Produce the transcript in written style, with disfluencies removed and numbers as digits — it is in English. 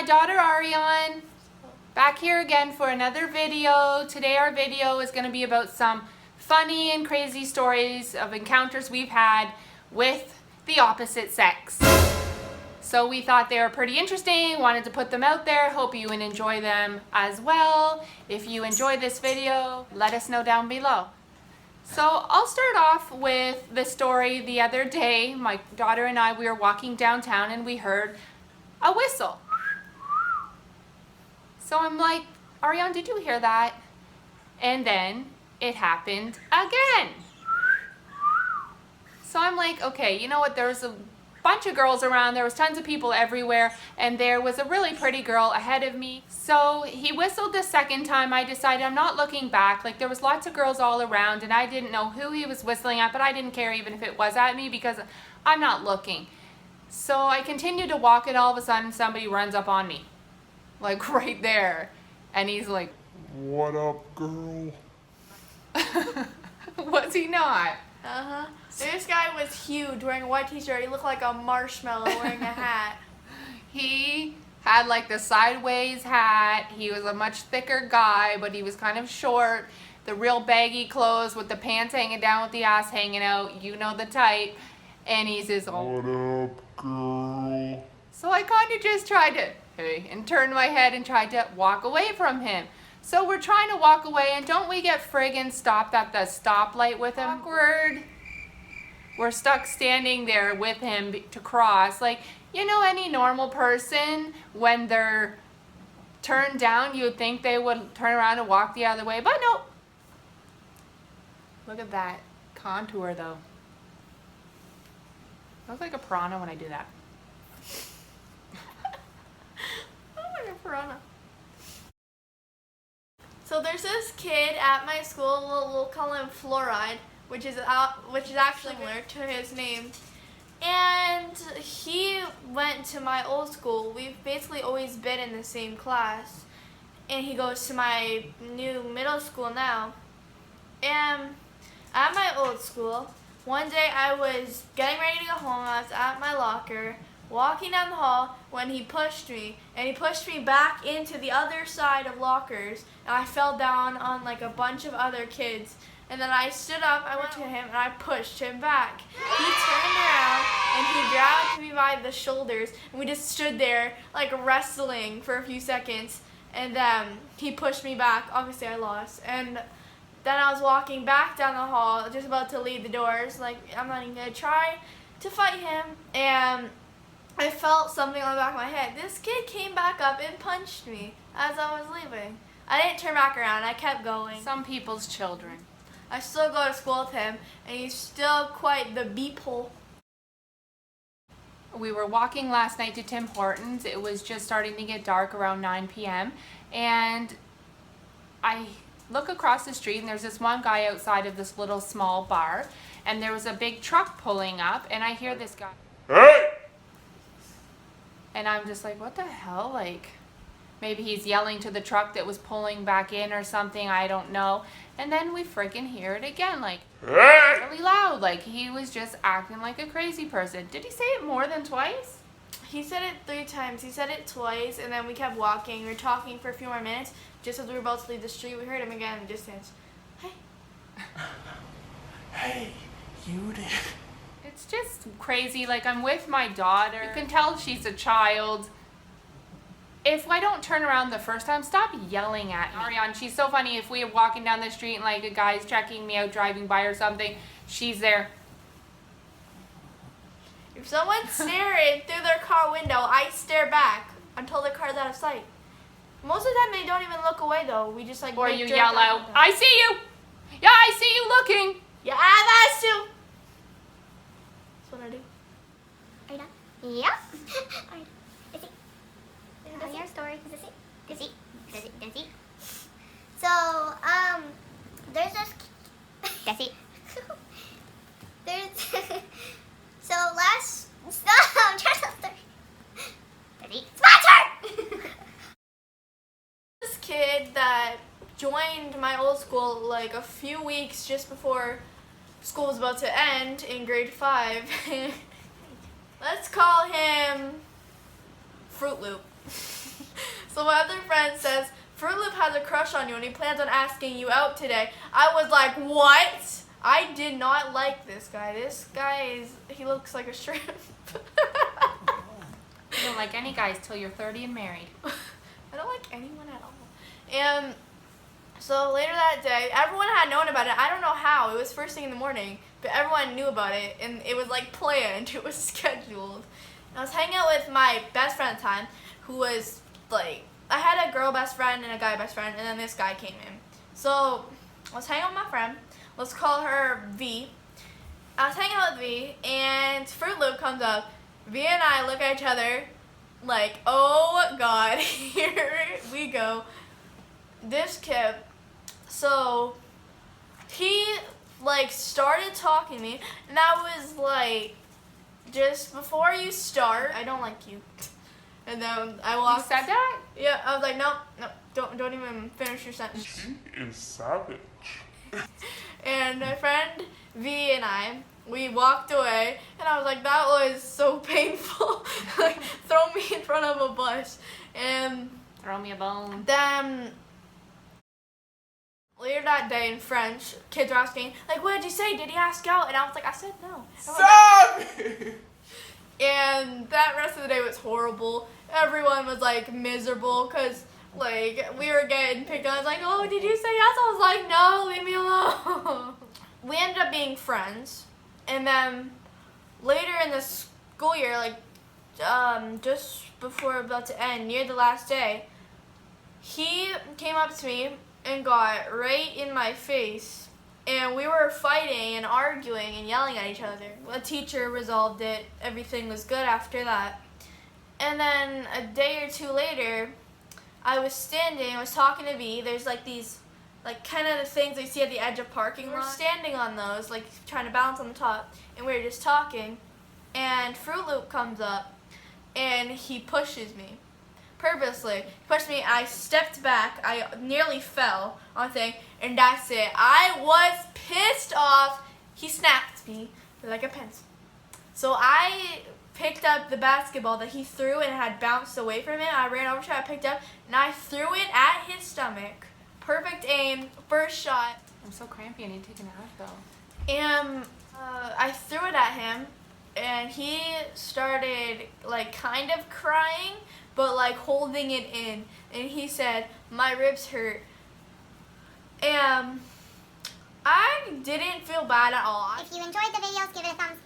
my daughter Ariane, back here again for another video. Today our video is going to be about some funny and crazy stories of encounters we've had with the opposite sex. So we thought they were pretty interesting, wanted to put them out there, hope you would enjoy them as well. If you enjoy this video, let us know down below. So I'll start off with the story the other day. My daughter and I, we were walking downtown and we heard a whistle. So I'm like, Ariane, did you hear that? And then it happened again. So I'm like, okay, you know what? There was a bunch of girls around. There was tons of people everywhere. And there was a really pretty girl ahead of me. So he whistled the second time. I decided I'm not looking back. Like, there was lots of girls all around and I didn't know who he was whistling at, but I didn't care even if it was at me because I'm not looking. So I continued to walk and all of a sudden somebody runs up on me. Like right there. And he's like, "What up, girl?" Was he not? Uh-huh. This guy was huge, wearing a white t-shirt. He looked like a marshmallow wearing a hat. He had like the sideways hat. He was a much thicker guy, but he was kind of short. The real baggy clothes with the pants hanging down with the ass hanging out. You know the type. And he says, "Oh, "What up, girl?" So I kind of just tried to, hey, and turned my head and tried to walk away from him. So we're trying to walk away, and don't we get friggin' stopped at the stoplight with him? Awkward. We're stuck standing there with him to cross. Like, you know, any normal person, when they're turned down, you would think they would turn around and walk the other way, but no. Look at that contour, though. I look like a piranha when I do that. Piranha. So there's this kid at my school. We'll call him Fluoride, which is actually similar to his name. And he went to my old school. We've basically always been in the same class. And he goes to my new middle school now. And at my old school, one day I was getting ready to go home. I was at my locker, walking down the hall when he pushed me, and he pushed me back into the other side of lockers, and I fell down on like a bunch of other kids. And then I stood up, I went to him, and I pushed him back. He turned around and he grabbed me by the shoulders, and we just stood there like wrestling for a few seconds. And he pushed me back. Obviously I lost. And then I was walking back down the hall, just about to leave the doors, like I'm not even gonna try to fight him. And I felt something on the back of my head. This kid came back up and punched me as I was leaving. I didn't turn back around. I kept going. Some people's children. I still go to school with him, and he's still quite the beephole. We were walking last night to Tim Hortons. It was just starting to get dark around 9 p.m. And I look across the street, and there's this one guy outside of this little small bar. And there was a big truck pulling up, and I hear this guy. "Hey!" And I'm just like, what the hell? Like, maybe he's yelling to the truck that was pulling back in or something. I don't know. And then we freaking hear it again, like, "Hey!" really loud. Like, he was just acting like a crazy person. Did he say it more than twice? He said it 3 times. He said it twice, and then we kept walking. We were talking for a few more minutes. Just as we were about to leave the street, we heard him again in the distance. Hey. "Hey, you did." It's just crazy. Like, I'm with my daughter. You can tell she's a child. If I don't turn around the first time, stop yelling at me. Ariane, she's so funny. If we're walking down the street and like a guy's checking me out driving by or something, she's there. If someone's staring through their car window, I stare back until their car's out of sight. Most of the time, they don't even look away, though. We just like. Or make you jerk yell eyes out, at them. "I see you! Yeah, I see you looking!" Yeah, that's too. That's what I do. Are you done? Yep. Alright. Is it? Tell your story. Is it? So, there's this. That's it. There's. So last. Stop! I'm trying to tell the story. That's it. It's my turn! This kid that joined my old school like a few weeks just before school was about to end in grade 5. Let's call him Fruit Loop. So my other friend says, Fruit Loop has a crush on you and he plans on asking you out today. I was like, what? I did not like this guy. This guy he looks like a shrimp. You don't like any guys till you're 30 and married. I don't like anyone at all. And so later that day, everyone had known about it. I don't know how. It was first thing in the morning, but everyone knew about it, and it was like planned. It was scheduled. And I was hanging out with my best friend at the time, who was like, I had a girl best friend and a guy best friend, and then this guy came in. So I was hanging out with my friend. Let's call her V. I was hanging out with V, and Fruit Loop comes up. V and I look at each other like, oh God, here we go. This kid, so he like started talking to me, and I was like, just before you start, I don't like you. And then I You walked. said that? Yeah, I was like, no, don't even finish your sentence. She is savage. And my friend V and I, we walked away, and I was like, that was so painful. Like, throw me in front of a bus. And Throw me a bone. then later that day in French, kids were asking, like, what did you say? Did he ask out? And I was like, I said no. Savage! And that rest of the day was horrible. Everyone was like miserable because like we were getting picked on. I was like, oh, did you say yes? I was like, no, leave me alone. We ended up being friends, and then later in the school year, like just before about to end, near the last day, he came up to me and got right in my face, and we were fighting and arguing and yelling at each other. A teacher resolved it. Everything was good after that. And then a day or two later, I was standing, I was talking to V. There's like these, like kind of the things you see at the edge of parking lot. We were standing on those, like trying to balance on the top, and we were just talking. And Fruit Loop comes up, and he pushes me. Purposely. He pushed me, I stepped back, I nearly fell on the thing, and that's it. I was pissed off. He snapped me like a pencil. So I picked up the basketball that he threw and it had bounced away from him. I ran over to it, I picked up, and I threw it at his stomach. Perfect aim, first shot. I'm so crampy. I need to take a nap though. And I threw it at him, and he started like kind of crying, but like holding it in. And he said, my ribs hurt. And I didn't feel bad at all. If you enjoyed the videos, give it a thumbs